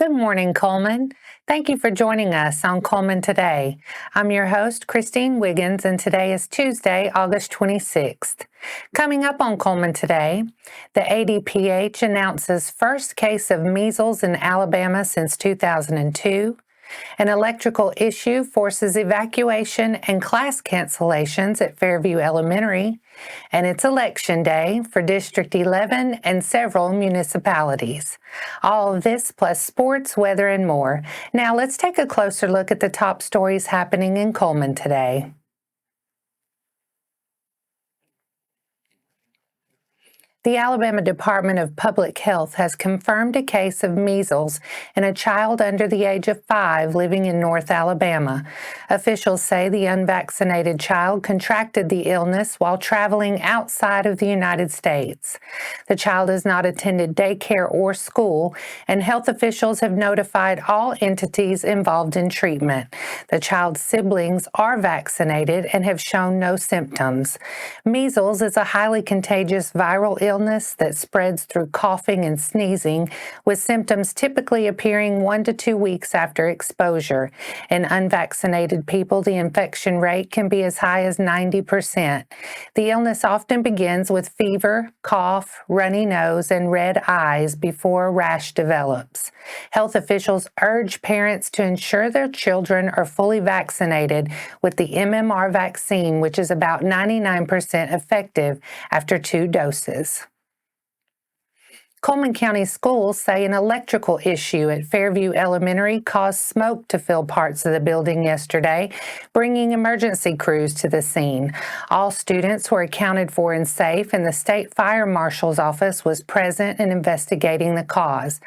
Good morning, Cullman. Thank you for joining us on Cullman Today. I'm your host, Christine Wiggins, and today is Tuesday, August 26th. Coming up on Cullman Today, the ADPH announces first case of measles in Alabama since 2002. An electrical issue forces evacuation and class cancellations at Fairview Elementary, and it's Election Day for District 11 and several municipalities. All of this plus sports, weather, and more. Now let's take a closer look at the top stories happening in Cullman today. The Alabama Department of Public Health has confirmed a case of measles in a child under the age of 5 living in North Alabama. Officials say the unvaccinated child contracted the illness while traveling outside of the United States. The child has not attended daycare or school, and health officials have notified all entities involved in treatment. The child's siblings are vaccinated and have shown no symptoms. Measles is a highly contagious viral illness that spreads through coughing and sneezing, with symptoms typically appearing 1 to 2 weeks after exposure. In unvaccinated people, the infection rate can be as high as 90%. The illness often begins with fever, cough, runny nose, and red eyes before a rash develops. Health officials urge parents to ensure their children are fully vaccinated with the MMR vaccine, which is about 99% effective after 2 doses. Cullman County schools say an electrical issue at Fairview Elementary caused smoke to fill parts of the building yesterday, bringing emergency crews to the scene. All students were accounted for and safe, and the state fire marshal's office was present and investigating the cause.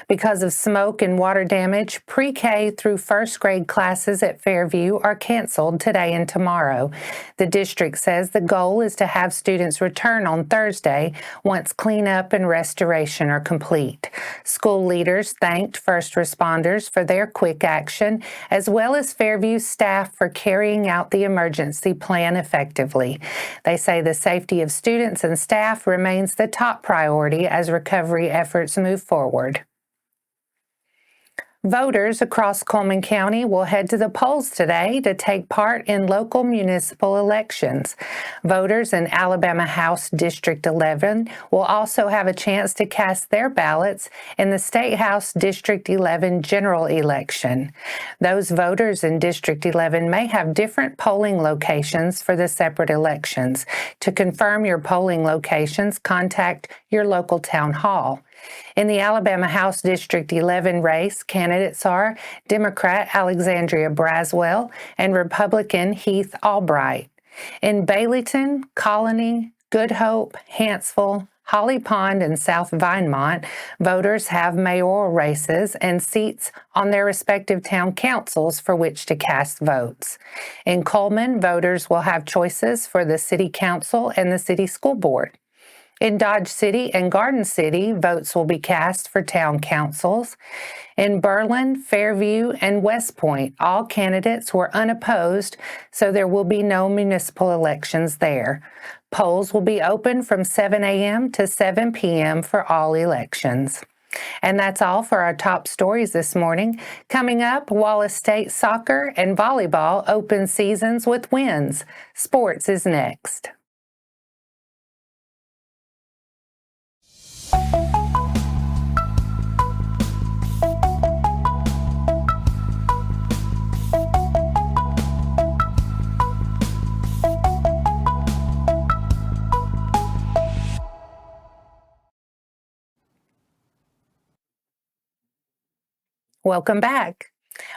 Because of smoke and water damage, pre-K through first grade classes at Fairview are canceled today and tomorrow. The district says the goal is to have students return on Thursday once cleanup and restoration are complete. School leaders thanked first responders for their quick action, as well as Fairview staff for carrying out the emergency plan effectively. They say the safety of students and staff remains the top priority as recovery efforts move forward. Voters across Cullman County will head to the polls today to take part in local municipal elections. Voters in Alabama House District 11 will also have a chance to cast their ballots in the State House District 11 general election. Those voters in District 11 may have different polling locations for the separate elections. To confirm your polling locations, contact your local town hall. In the Alabama House District 11 race, candidates are Democrat Alexandria Braswell and Republican Heath Albright. In Baileyton, Colony, Good Hope, Hanceville, Holly Pond, and South Vinemont, voters have mayoral races and seats on their respective town councils for which to cast votes. In Cullman, voters will have choices for the City Council and the City School Board. In Dodge City and Garden City, votes will be cast for town councils. In Berlin, Fairview, and West Point, all candidates were unopposed, so there will be no municipal elections there. Polls will be open from 7 a.m. to 7 p.m. for all elections. And that's all for our top stories this morning. Coming up, Wallace State soccer and volleyball open seasons with wins. Sports is next. Welcome back.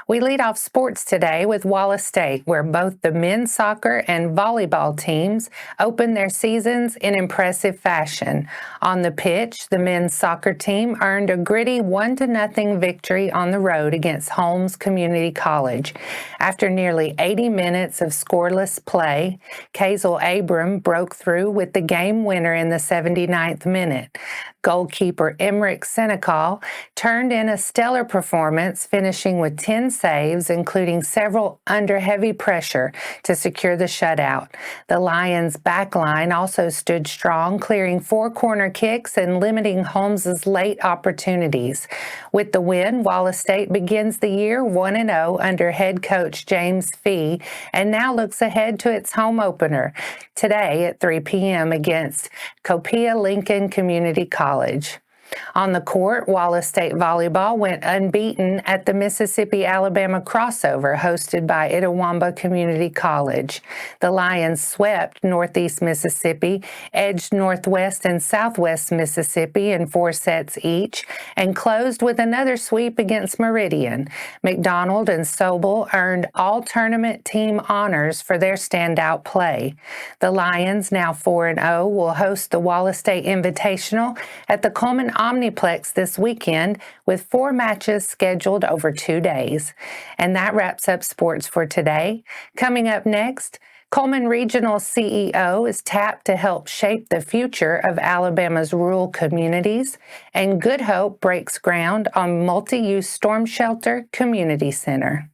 We lead off sports today with Wallace State, where both the men's soccer and volleyball teams opened their seasons in impressive fashion. On the pitch, the men's soccer team earned a gritty 1-0 victory on the road against Holmes Community College. After nearly 80 minutes of scoreless play, Kazel Abram broke through with the game winner in the 79th minute. Goalkeeper Emmerich Senecal turned in a stellar performance, finishing with 10 saves, including several under heavy pressure to secure the shutout. The Lions' back line also stood strong, clearing 4 corner kicks and limiting Holmes' late opportunities. With the win, Wallace State begins the year 1-0 under head coach James Fee and now looks ahead to its home opener today at 3 p.m. against Copiah Lincoln Community College. On the court, Wallace State volleyball went unbeaten at the Mississippi-Alabama crossover hosted by Itawamba Community College. The Lions swept Northeast Mississippi, edged Northwest and Southwest Mississippi in 4 sets each, and closed with another sweep against Meridian. McDonald and Sobol earned all-tournament team honors for their standout play. The Lions, now 4-0, will host the Wallace State Invitational at the Cullman Omniplex this weekend with 4 matches scheduled over 2 days. And that wraps up sports for today. Coming up next, Cullman Regional CEO is tapped to help shape the future of Alabama's rural communities, and Good Hope breaks ground on multi-use storm shelter community center.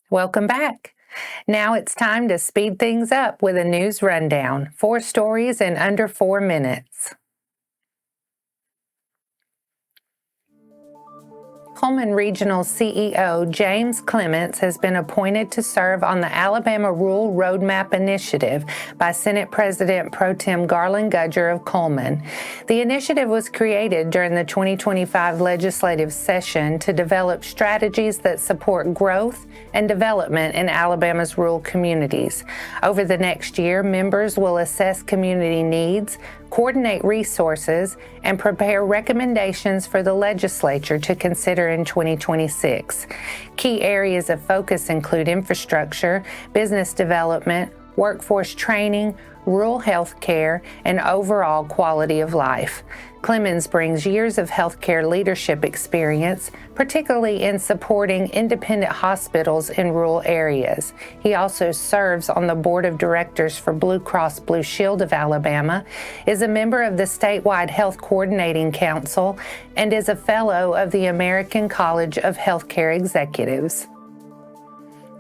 Welcome back. Now it's time to speed things up with a news rundown. 4 stories in under 4 minutes. Cullman Regional CEO James Clements has been appointed to serve on the Alabama Rural Roadmap Initiative by Senate President Pro Tem Garland Gudger of Cullman. The initiative was created during the 2025 legislative session to develop strategies that support growth and development in Alabama's rural communities. Over the next year, members will assess community needs, coordinate resources, and prepare recommendations for the legislature to consider in 2026. Key areas of focus include infrastructure, business development, workforce training, rural health care, and overall quality of life. Clements brings years of healthcare leadership experience, particularly in supporting independent hospitals in rural areas. He also serves on the board of directors for Blue Cross Blue Shield of Alabama, is a member of the statewide Health Coordinating Council, and is a fellow of the American College of Healthcare Executives.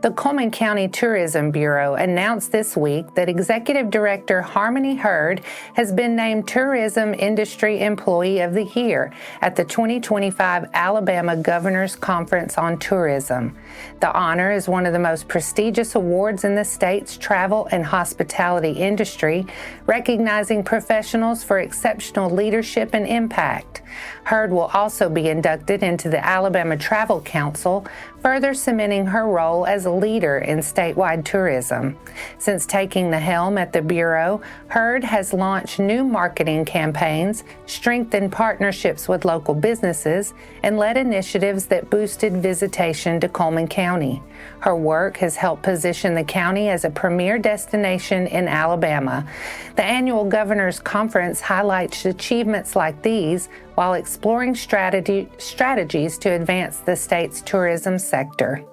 The Cullman County Tourism Bureau announced this week that Executive Director Harmony Hurd has been named Tourism Industry Employee of the Year at the 2025 Alabama Governor's Conference on Tourism. The honor is one of the most prestigious awards in the state's travel and hospitality industry, recognizing professionals for exceptional leadership and impact. Hurd will also be inducted into the Alabama Travel Council, further cementing her role as a leader in statewide tourism. Since taking the helm at the Bureau, Hurd has launched new marketing campaigns, strengthened partnerships with local businesses, and led initiatives that boosted visitation to Cullman County. Her work has helped position the county as a premier destination in Alabama. The annual Governor's Conference highlights achievements like these while exploring strategies to advance the state's tourism sector.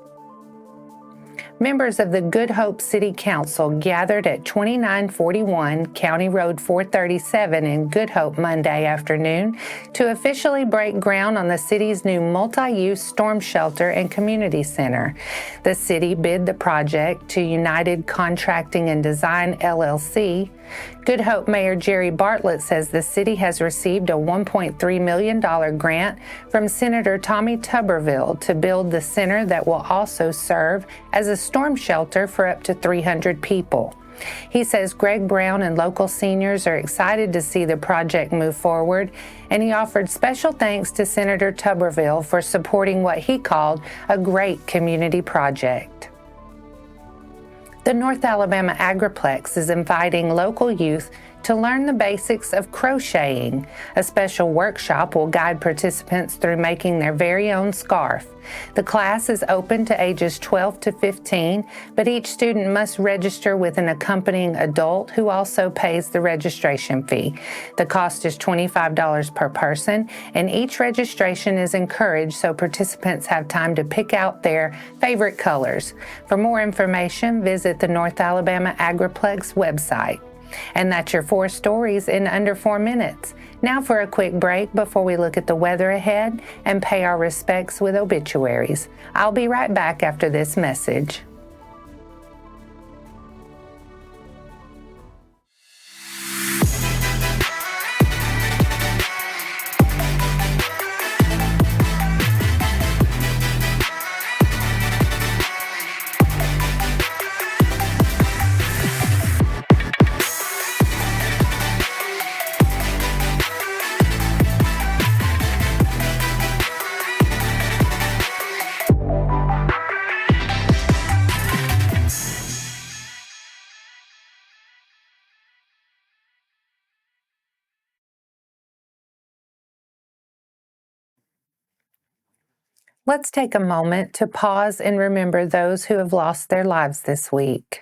Members of the Good Hope City Council gathered at 2941 County Road 437 in Good Hope Monday afternoon to officially break ground on the city's new multi-use storm shelter and community center. The city bid the project to United Contracting and Design, LLC. Good Hope Mayor Jerry Bartlett says the city has received a $1.3 million grant from Senator Tommy Tuberville to build the center that will also serve as a storm shelter for up to 300 people. He says Greg Brown and local seniors are excited to see the project move forward, and he offered special thanks to Senator Tuberville for supporting what he called a great community project. The North Alabama Agriplex is inviting local youth to learn the basics of crocheting. A special workshop will guide participants through making their very own scarf. The class is open to ages 12 to 15, but each student must register with an accompanying adult who also pays the registration fee. The cost is $25 per person, and each registration is encouraged so participants have time to pick out their favorite colors. For more information, visit the North Alabama Agriplex website. And that's your 4 stories in under 4 minutes. Now for a quick break before we look at the weather ahead and pay our respects with obituaries. I'll be right back after this message. Let's take a moment to pause and remember those who have lost their lives this week.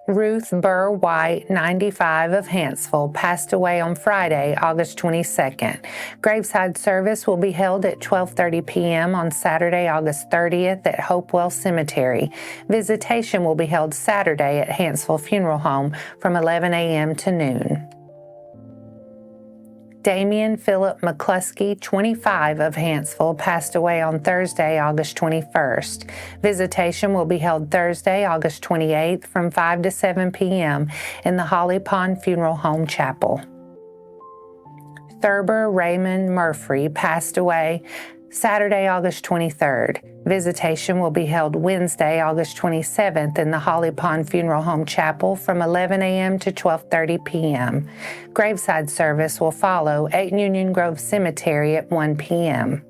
Ruth Burr White, 95, of Hanceville, passed away on Friday, August 22nd. Graveside service will be held at 12:30 p.m. on Saturday, August 30th at Hopewell Cemetery. Visitation will be held Saturday at Hanceville Funeral Home from 11 a.m. to noon. Damian Philip McCluskey, 25, of Hanceville, passed away on Thursday, August 21st. Visitation will be held Thursday, August 28th from 5 to 7 p.m. in the Holly Pond Funeral Home Chapel. Thurber Raymond Murphy passed away Saturday, August 23rd. Visitation will be held Wednesday, August 27th in the Holly Pond Funeral Home Chapel from 11 a.m. to 12:30 p.m. Graveside service will follow at Union Grove Cemetery at 1 p.m.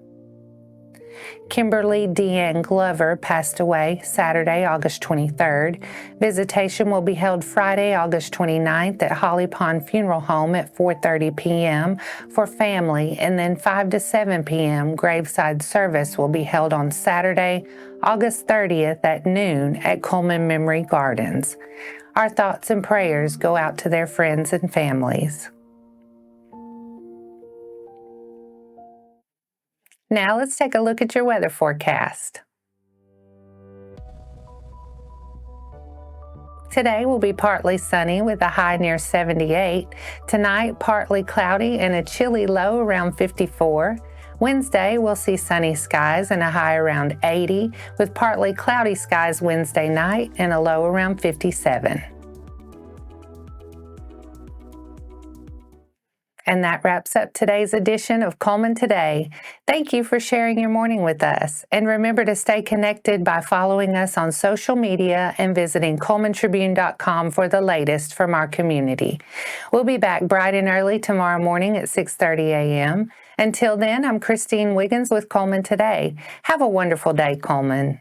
Kimberly Deanne Glover passed away Saturday, August 23rd. Visitation will be held Friday, August 29th at Holly Pond Funeral Home at 4:30 p.m. for family, and then 5 to 7 p.m. graveside service will be held on Saturday, August 30th at noon at Cullman Memory Gardens. Our thoughts and prayers go out to their friends and families. Now let's take a look at your weather forecast. Today will be partly sunny with a high near 78. Tonight, partly cloudy and a chilly low around 54. Wednesday, we'll see sunny skies and a high around 80, with partly cloudy skies Wednesday night and a low around 57. And that wraps up today's edition of Cullman Today. Thank you for sharing your morning with us. And remember to stay connected by following us on social media and visiting CullmanTribune.com for the latest from our community. We'll be back bright and early tomorrow morning at 6:30 a.m. Until then, I'm Christine Wiggins with Cullman Today. Have a wonderful day, Cullman.